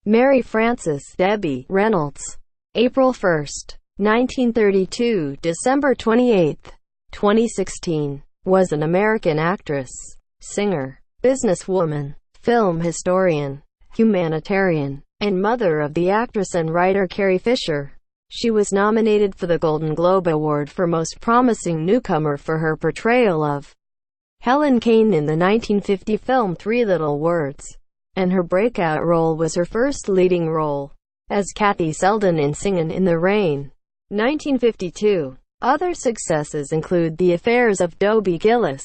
Mary Frances Debbie Reynolds, April 1, 1932 – December 28, 2016, was an American actress, singer, businesswoman, film historian, humanitarian, and mother of the actress and writer Carrie Fisher. She was nominated for the Golden Globe Award for Most Promising Newcomer for her portrayal of Helen Kane in the 1950 film Three Little Words, and her breakout role was her first leading role as Kathy Selden in Singin' in the Rain, 1952. Other successes include The Affairs of Dobie Gillis,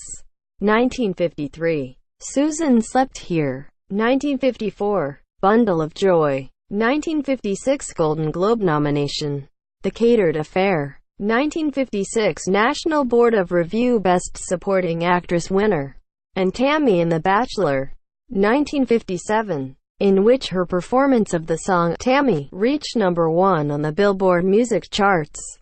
1953, Susan Slept Here, 1954, Bundle of Joy, 1956 Golden Globe nomination, The Catered Affair, 1956 National Board of Review Best Supporting Actress winner, and Tammy in The Bachelor, 1957, in which her performance of the song Tammy reached #1 on the Billboard music charts.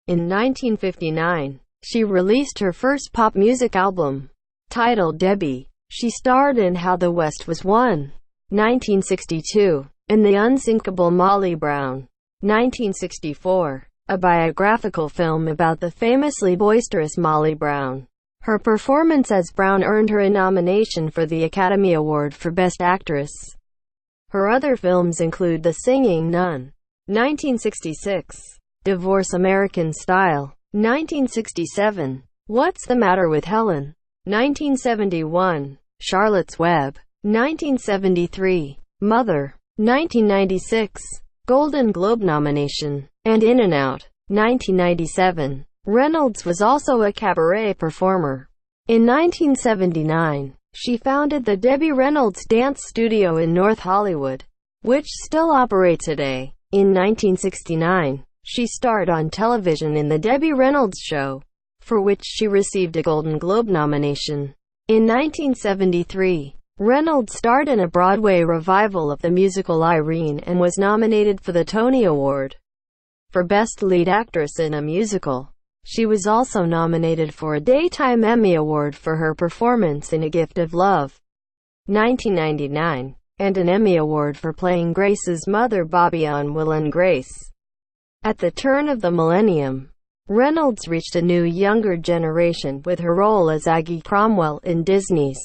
In 1959, she released her first pop music album, titled Debbie. She starred in How the West Was Won, 1962, and The Unsinkable Molly Brown, 1964, a biographical film about the famously boisterous Molly Brown. Her performance as Brown earned her a nomination for the Academy Award for Best Actress. Her other films include The Singing Nun, 1966, Divorce American Style, 1967, What's the Matter with Helen, 1971, Charlotte's Web, 1973, Mother, 1996, Golden Globe nomination, and In and Out, 1997. Reynolds was also a cabaret performer. In 1979, she founded the Debbie Reynolds Dance Studio in North Hollywood, which still operates today. In 1969, she starred on television in The Debbie Reynolds Show, for which she received a Golden Globe nomination. In 1973, Reynolds starred in a Broadway revival of the musical Irene and was nominated for the Tony Award for Best Lead Actress in a Musical. She was also nominated for a Daytime Emmy Award for her performance in A Gift of Love, 1999, and an Emmy Award for playing Grace's mother Bobby on Will and Grace. At the turn of the millennium, Reynolds reached a new younger generation with her role as Aggie Cromwell in Disney's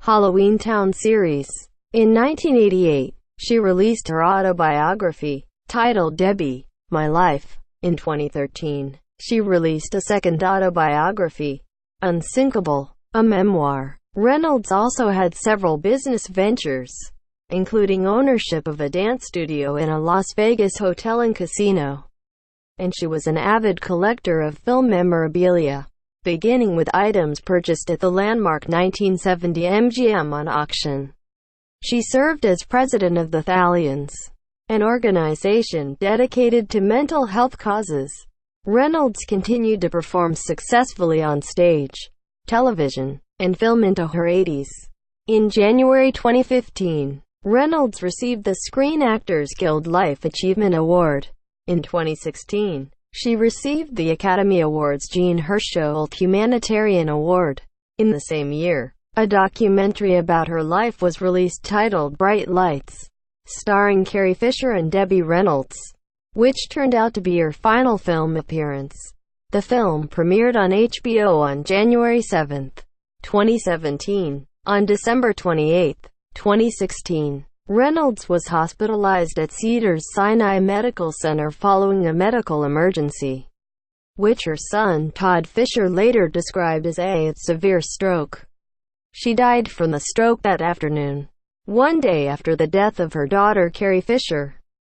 Halloween Town series. In 1988, she released her autobiography, titled Debbie, My Life. In 2013, she released a second autobiography, Unsinkable, a memoir. Reynolds also had several business ventures, including ownership of a dance studio in a Las Vegas hotel and casino. And she was an avid collector of film memorabilia, beginning with items purchased at the landmark 1970 MGM on auction. She served as president of the Thallians, an organization dedicated to mental health causes. Reynolds continued to perform successfully on stage, television, and film into her 80s. In January 2015, Reynolds received the Screen Actors Guild Life Achievement Award. In 2016, she received the Academy Awards Jean Hersholt Humanitarian Award. In the same year, a documentary about her life was released titled Bright Lights, starring Carrie Fisher and Debbie Reynolds, which turned out to be her final film appearance. The film premiered on HBO on January 7, 2017. On December 28, 2016, Reynolds was hospitalized at Cedars-Sinai Medical Center following a medical emergency, which her son Todd Fisher later described as a severe stroke. She died from the stroke that afternoon, one day after the death of her daughter Carrie Fisher.